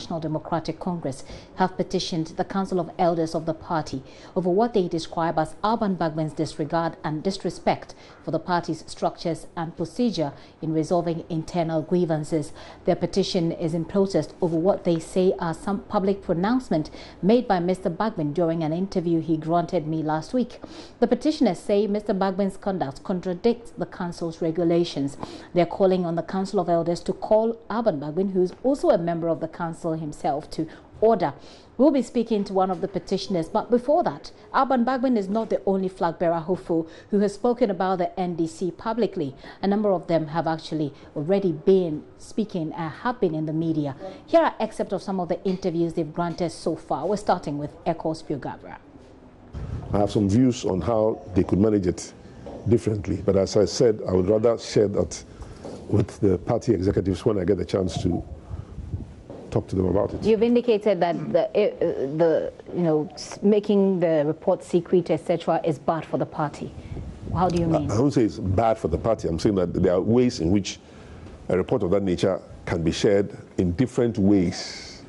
National Democratic Congress have petitioned the Council of Elders of the party over what they describe as Alban Bagbin's disregard and disrespect for the party's structures and procedure in resolving internal grievances. Their petition is in protest over what they say are some public pronouncement made by Mr. Bagbin during an interview he granted me last week. The petitioners say Mr. Bagbin's conduct contradicts the council's regulations. They are calling on the Council of Elders to call Alban Bagbin, who is also a member of the council himself, to order. We'll be speaking to one of the petitioners, but before that, Alban Bagbin is not the only flag bearer hopeful who has spoken about the NDC publicly. A number of them have actually already been speaking and have been in the media. Here are excerpts of some of the interviews they've granted so far. We're starting with Ekos Piogabra. I have some views on how they could manage it differently, but as I said, I would rather share that with the party executives when I get the chance to talk to them about it. You've indicated that making the report secret, etc., is bad for the party. How do you mean? I don't say it's bad for the party. I'm saying that there are ways in which a report of that nature can be shared in different ways,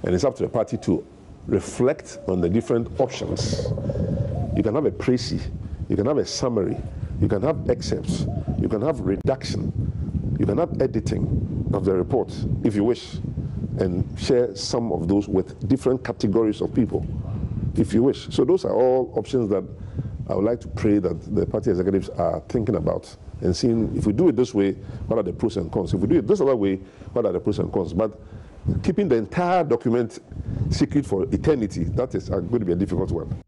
and it's up to the party to reflect on the different options. You can have a précis, you can have a summary, you can have excerpts, you can have redaction, you can have editing of the report if you wish, and share some of those with different categories of people if you wish. So those are all options that I would like to pray that the party executives are thinking about and seeing, if we do it this way, what are the pros and cons? If we do it this other way, what are the pros and cons? But keeping the entire document secret for eternity, that is going to be a difficult one.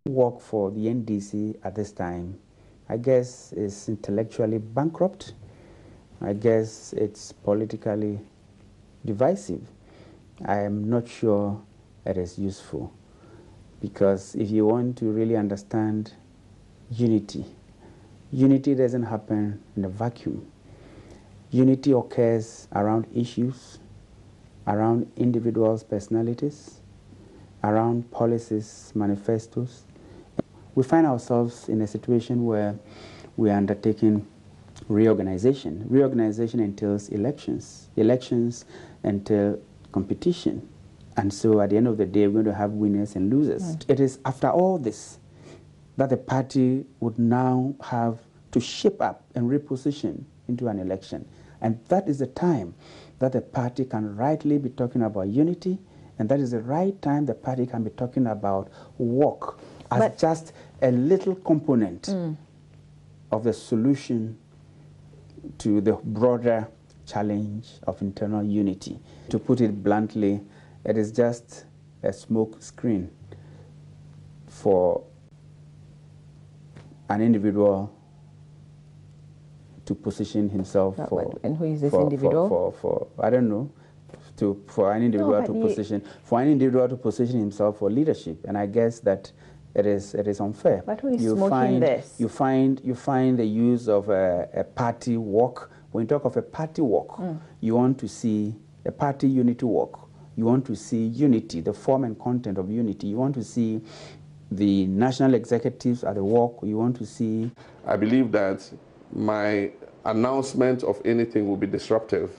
Work for the NDC at this time, I guess, is intellectually bankrupt. I guess it's politically divisive. I am not sure it is useful, because if you want to really understand unity, unity doesn't happen in a vacuum. Unity occurs around issues, around individuals' personalities, around policies, manifestos. We find ourselves in a situation where we are undertaking reorganization. Reorganization entails elections. Elections entail competition. And so at the end of the day, we're going to have winners and losers. Right. It is after all this that the party would now have to shape up and reposition into an election. And that is the time that the party can rightly be talking about unity, and that is the right time the party can be talking about work as just a little component of the solution to the broader challenge of internal unity. To put it bluntly, it is just a smoke screen for an individual to position himself for. And who is this individual? For I don't know. For an individual to position himself for leadership, and I guess that it is unfair. But who is smoking this? You find the use of a party walk. When you talk of a party walk, you want to see a party unity walk. You want to see unity, the form and content of unity. You want to see the national executives at the walk. You want to see. I believe that my announcement of anything will be disruptive.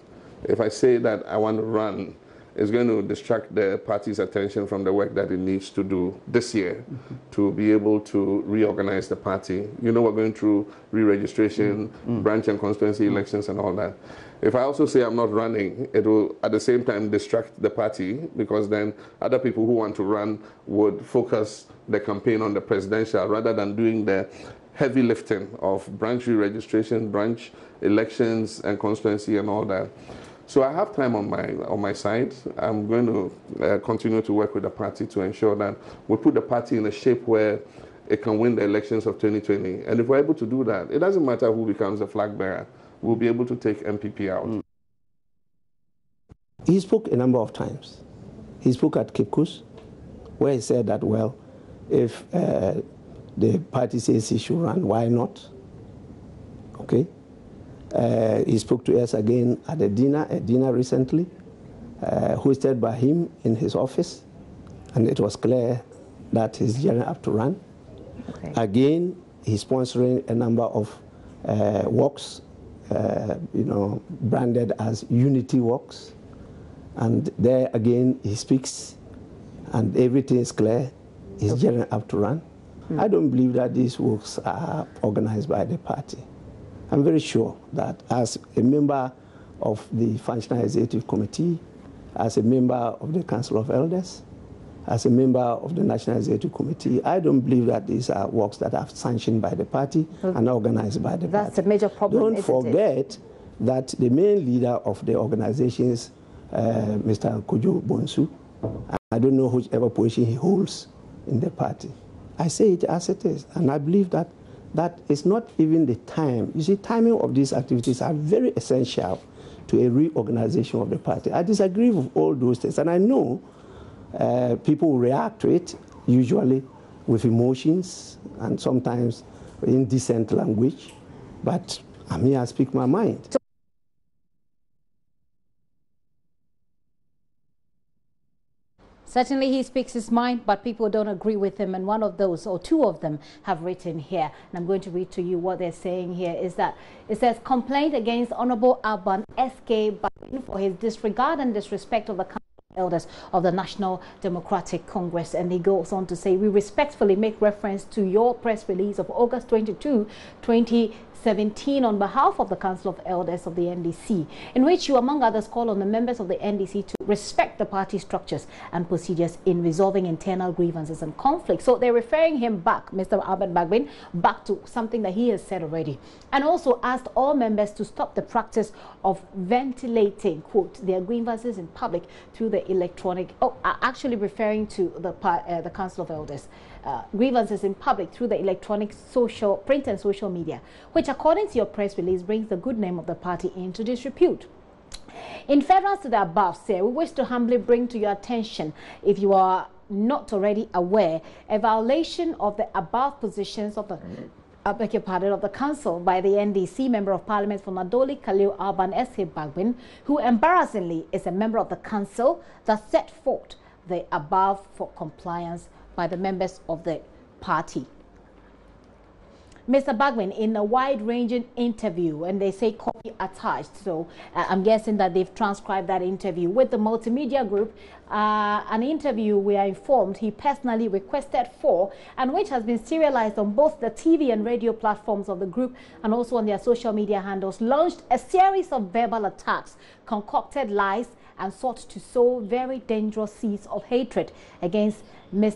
If I say that I want to run, it's going to distract the party's attention from the work that it needs to do this year to be able to reorganize the party. You know, we're going through re-registration, branch and constituency elections and all that. If I also say I'm not running, it will at the same time distract the party, because then other people who want to run would focus the campaign on the presidential rather than doing the heavy lifting of branch re-registration, branch elections and constituency and all that. So I have time on my side. I'm going to continue to work with the party to ensure that we put the party in a shape where it can win the elections of 2020. And if we're able to do that, it doesn't matter who becomes the flag bearer. We'll be able to take MPP out. He spoke a number of times. He spoke at Cape Coast, where he said that, well, if the party says he should run, why not? Okay. He spoke to us again at a dinner recently, hosted by him in his office, and it was clear that he's gearing up to run. Okay. Again, he's sponsoring a number of walks, branded as unity walks. And there again, he speaks, and everything is clear. He's gearing up to run. I don't believe that these works are organized by the party. I'm very sure that as a member of the Functional Executive Committee, as a member of the Council of Elders, as a member of the National Executive Committee, I don't believe that these are works that are sanctioned by the party and organized by the party. That's a major problem. Don't forget that the main leader of the organizations, Mr. Kojo Bonsu, I don't know whichever position he holds in the party. I say it as it is, and I believe that that is not even the time. You see, timing of these activities are very essential to a reorganization of the party. I disagree with all those things, and I know people react to it, usually with emotions and sometimes indecent language, but I'm here to speak my mind. Certainly he speaks his mind, but people don't agree with him, and one of those, or two of them, have written here, and I'm going to read to you what they're saying here, is that it says, complaint against Honorable Alban S.K. Bagbin for his disregard and disrespect of the elders of the National Democratic Congress. And he goes on to say, we respectfully make reference to your press release of August 22, 2017 on behalf of the Council of Elders of the NDC, in which you, among others, call on the members of the NDC to respect the party structures and procedures in resolving internal grievances and conflicts. So they're referring him back, Mr. Alban Bagbin, back to something that he has said already, and also asked all members to stop the practice of ventilating, quote, their grievances in public through the electronic, actually referring to the Council of Elders, grievances in public through the electronic print and social media, which according to your press release brings the good name of the party into disrepute. In furtherance to the above, sir, we wish to humbly bring to your attention, if you are not already aware, a violation of the above positions of the of the council by the NDC Member of Parliament for Nadoli Khalil Alban S.K. Bagbin, who embarrassingly is a member of the council that set forth the above for compliance by the members of the party. Mr. Bagbin, in a wide-ranging interview, and they say copy attached, so I'm guessing that they've transcribed that interview with the multimedia group, an interview we are informed he personally requested for, and which has been serialized on both the TV and radio platforms of the group and also on their social media handles, launched a series of verbal attacks, concocted lies, and sought to sow very dangerous seeds of hatred against His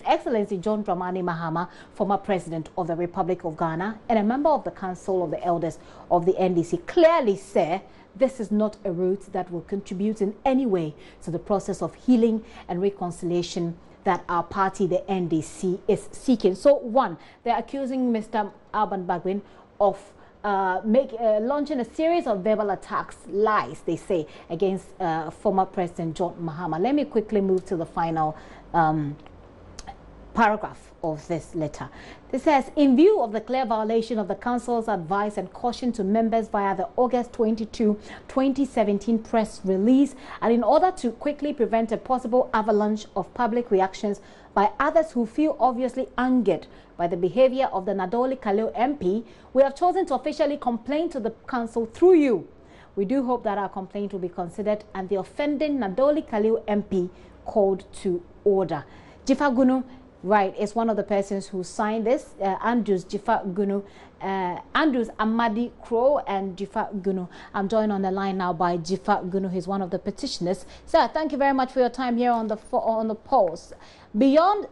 Excellency John Dramani Mahama, former President of the Republic of Ghana and a member of the Council of the Elders of the NDC. Clearly, sir, this is not a route that will contribute in any way to the process of healing and reconciliation that our party, the NDC, is seeking. So, one, they're accusing Mr. Alban Bagbin of launching a series of verbal attacks, lies, they say, against former President John Mahama. Let me quickly move to the final paragraph of this letter. It says, in view of the clear violation of the Council's advice and caution to members via the August 22, 2017 press release, and in order to quickly prevent a possible avalanche of public reactions by others who feel obviously angered by the behavior of the Nadoli Khalil MP, we have chosen to officially complain to the Council through you. We do hope that our complaint will be considered and the offending Nadoli Khalil MP called to order. Jifa Gunu, right, is one of the persons who signed this. Andrews Jifa Gunu, Andrews Amadi Crow and Jifa Gunu. I'm joined on the line now by Jifa Gunu. He's one of the petitioners. Sir, thank you very much for your time here on the post. Beyond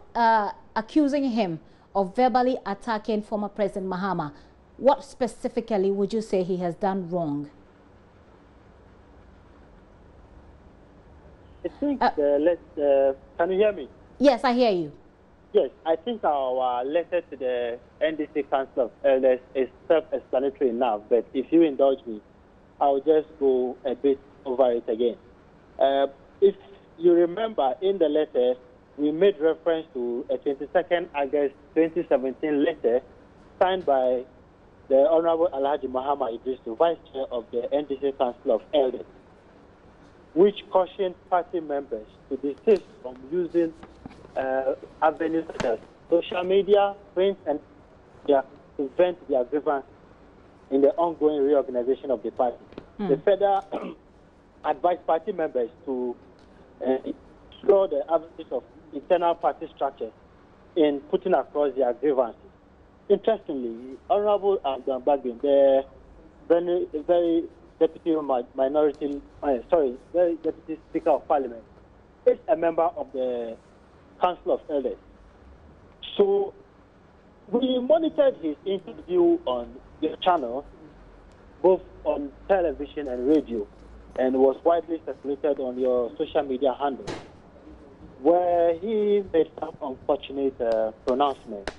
accusing him of verbally attacking former President Mahama, what specifically would you say he has done wrong? I think can you hear me? Yes, I hear you. Yes, I think our letter to the NDC Council of Elders is self-explanatory enough, but if you indulge me, I'll just go a bit over it again. If you remember, in the letter, we made reference to a 22nd August 2017 letter signed by the Honorable Alhaji Mahama Idris, the Vice Chair of the NDC Council of Elders, which cautioned party members to desist from using avenues such as social media, print, and to vent their grievance in the ongoing reorganization of the party. The further advised party members to explore the avenues of internal party structures in putting across their grievances. Interestingly, Honorable Alban Bagbin, the very deputy Speaker of Parliament, is a member of the Council of Elders. So we monitored his interview on your channel, both on television and radio, and was widely circulated on your social media handle, where he made some unfortunate pronouncements.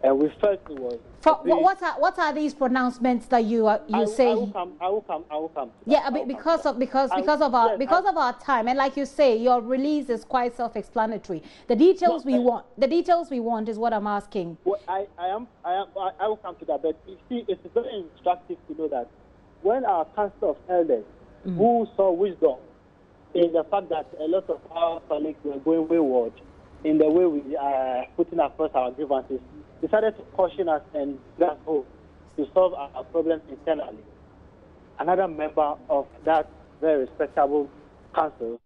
And we felt it was. What are these pronouncements that you say? I will come. Yeah, because of our time, and like you say, your release is quite self-explanatory. The details we want is what I'm asking. Well, I will come to that. But you see, it's very instructive to know that when our Council of Elders, who saw wisdom in the fact that a lot of our colleagues were going wayward in the way we are putting across our grievances, decided to caution us and give us hope to solve our problems internally. Another member of that very respectable council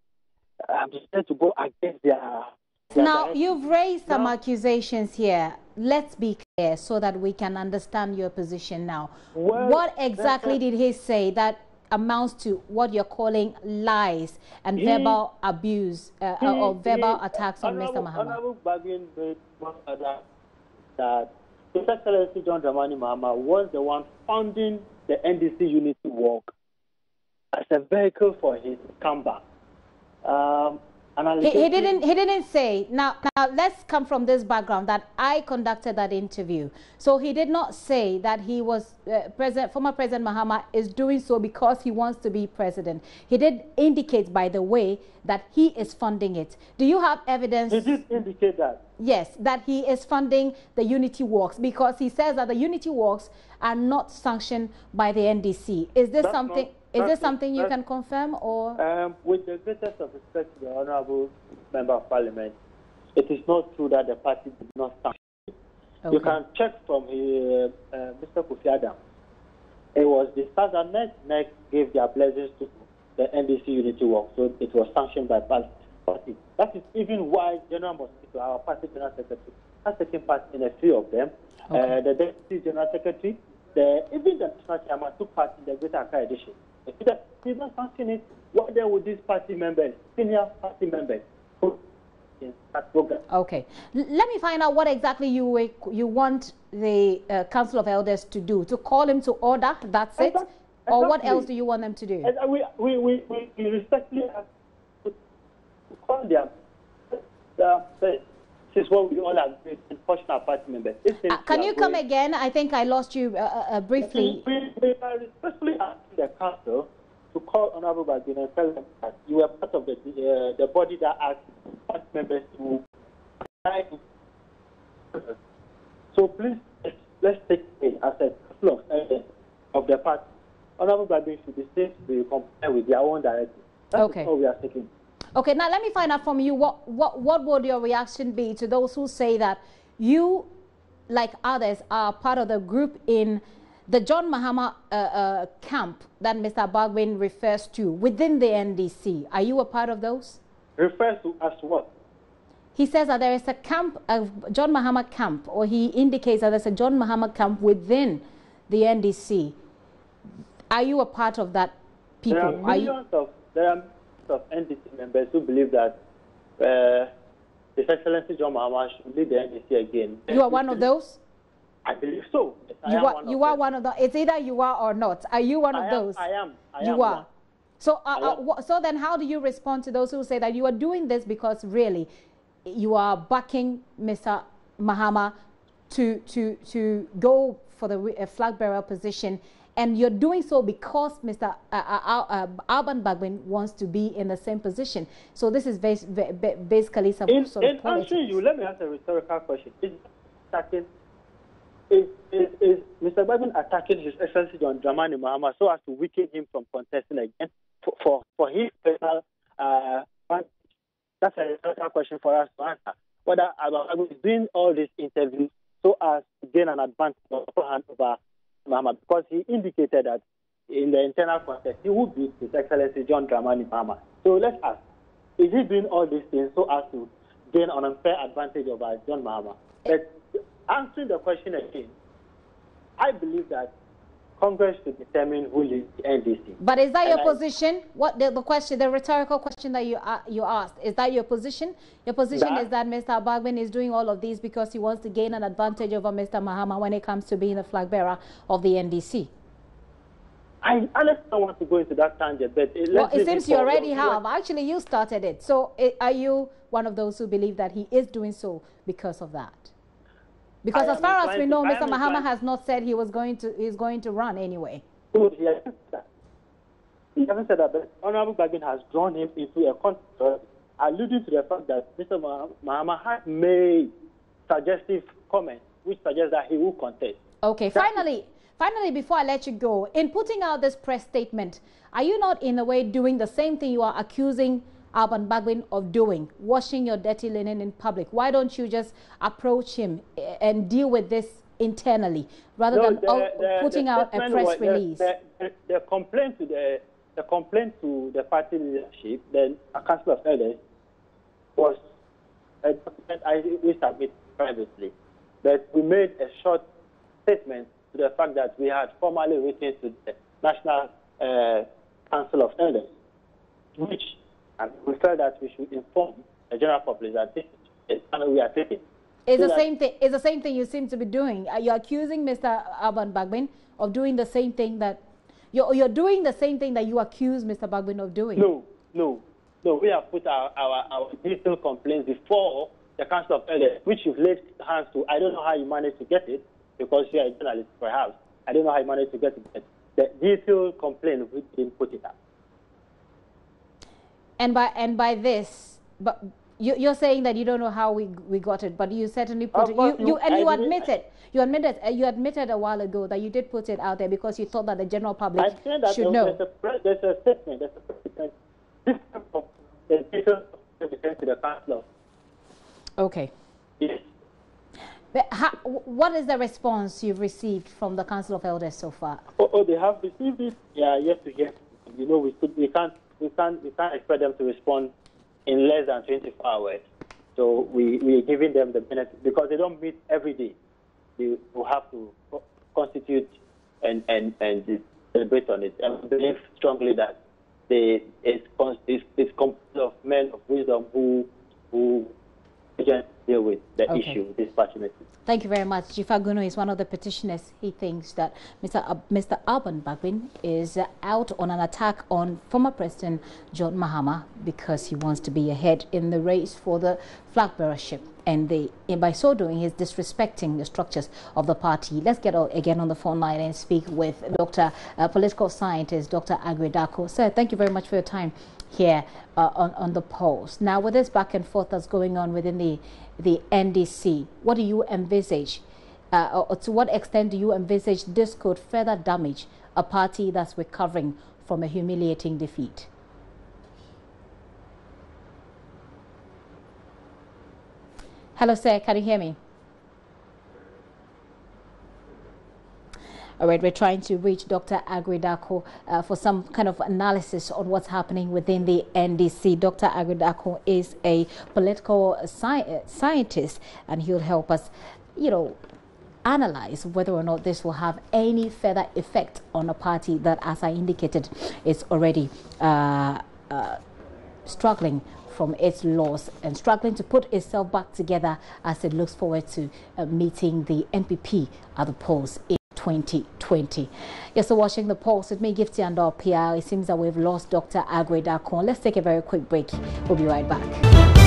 decided to go against their now, direction. you've raised some accusations here. Let's be clear so that we can understand your position now. Well, what exactly did he say that amounts to what you're calling lies and verbal abuse or verbal attacks on Mr. Mahama? Honorable Bagbin made that His Excellency John Dramani Mahama was the one founding the NDC unity walk as a vehicle for his comeback. He didn't say. Now let's come from this background that I conducted that interview. So he did not say that he was former President Mahama is doing so because he wants to be president. He did indicate, by the way, that he is funding it. Do you have evidence? He did indicate that. Yes, that he is funding the unity walks, because he says that the unity walks are not sanctioned by the NDC. Is this something? Is this something you can confirm, or? With the greatest of respect to the Honourable Member of Parliament, it is not true that the party did not sanction. Okay. You can check from Mr. Kofi Adam. It was the Southern NEC gave their blessings to the NDC unity walk, so it was sanctioned by party. That is even why General Mosquito, our party General Secretary, has taken part in a few of them. Okay. The Deputy General Secretary, even the National Chairman took part in the Greater Accra edition. If they did not sanction it, what then would these party members, senior party members, put in that program? Okay. Let me find out what exactly you want the Council of Elders to do. To call him to order, that's it? Exactly. Or what else do you want them to do? We respectfully have to call them. This is what we all agree and push our party members. Can you come again? I think I lost you briefly. We are respectfully asking the council to call Honorable Bagbin and tell them that you are part of the body that asks party members to apply. So please, let's take it as a council of the party. Honorable Bagbin should be safe to be compliant with their own directive. That's all we are taking. Okay, now let me find out from you, what would your reaction be to those who say that you, like others, are part of the group in the John Mahama camp that Mr. Bagbin refers to within the NDC? Are you a part of those? Refers to as what? He says that there is a camp, a John Mahama camp, or he indicates that there's a John Mahama camp within the NDC. Are you a part of that people? There are millions of NDC members who believe that His Excellency John Mahama should lead the NDC again. You are one of those? I believe so. You are one of those. It's either you are or not. Are you one of those? I am. You are. So, so then how do you respond to those who say that you are doing this because really you are backing Mr. Mahama to go for the flag bearer position, and you're doing so because Mr. Alban Bagbin wants to be in the same position? So this is basically some sort of politics. In answering you, let me ask a rhetorical question. Is Mr. Bagbin attacking His Excellency John Dramani Mahama so as to weaken him from contesting again for his personal that's a rhetorical question for us to answer. Whether Alban is doing all these interviews so as to gain an advantage over Mahama, because he indicated that in the internal context, he would beat His Excellency John Dramani Mahama. So let's ask, is he doing all these things so as to gain an unfair advantage over John Mahama? But answering the question again, I believe that Congress should determine who leads the NDC. But is that your position? What the question, the rhetorical question that you asked, is that your position? Your position is that Mr. Bagbin is doing all of these because he wants to gain an advantage over Mr. Mahama when it comes to being the flag bearer of the NDC. I honestly don't want to go into that tangent, but it seems you already have. Actually, you started it. So are you one of those who believe that he is doing so because of that? Because as far as we know, Mr. Mahama has not said he's going to run anyway. He hasn't said that, but Honorable Bagbin has drawn him into a controversy, alluding to the fact that Mr. Mahama has made suggestive comments which suggest that he will contest. Okay, finally, before I let you go, in putting out this press statement, are you not in a way doing the same thing you are accusing Alban Bagbin of doing, washing your dirty linen in public? Why don't you just approach him and deal with this internally rather than putting out a press release? The complaint to the party leadership, then a Council of Elders, was a document we submitted privately. But we made a short statement to the fact that we had formally written to the National Council of Elders, which and we felt that we should inform the general public that this is something we are taking. It's the same thing you seem to be doing. You're accusing Mr. Alban Bagbin of doing the same thing that you're doing the same thing that you accuse Mr. Bagbin of doing. No. We have put our detailed complaints before the Council of Elders, which you've laid hands to. I don't know how you managed to get it because you're a journalist, perhaps. I don't know how you managed to get it. But the detailed complaint, we didn't put it up. And by this, but you're saying that you don't know how we got it, but you certainly put it. You admitted a while ago that you did put it out there because you thought that the general public should know. There's a statement. This the details to the council. Okay. Yes. But what is the response you've received from the Council of Elders so far? Oh, they have received it. Yeah, yet to hear. You know, we can't expect them to respond in less than 24 hours. So we are giving them the benefit because they don't meet every day. They will have to constitute and deliberate on it. And I believe strongly that it's composed of men of wisdom who can deal with the issue dispassionately. Thank you very much. Jifaguno is one of the petitioners. He thinks that Mr. Alban Bagbin is out on an attack on former President John Mahama because he wants to be ahead in the race for the flag bearership. And by so doing, he's disrespecting the structures of the party. Let's get again on the phone line and speak with political scientist, Dr. Agredako. Sir, thank you very much for your time here on the Pulse. Now, with this back and forth that's going on within the NDC, what do you envisage, or to what extent do you envisage this could further damage a party that's recovering from a humiliating defeat? Hello, sir. Can you hear me? All right, we're trying to reach Dr. Agredako for some kind of analysis on what's happening within the NDC. Dr. Agredako is a political scientist, and he'll help us, analyze whether or not this will have any further effect on a party that, as I indicated, is already struggling from its loss and struggling to put itself back together as it looks forward to meeting the NPP at the polls in 2020. You're still watching the Pulse with me, Gifty and PR. It seems that we've lost Dr. Agredako. Let's take a very quick break. We'll be right back.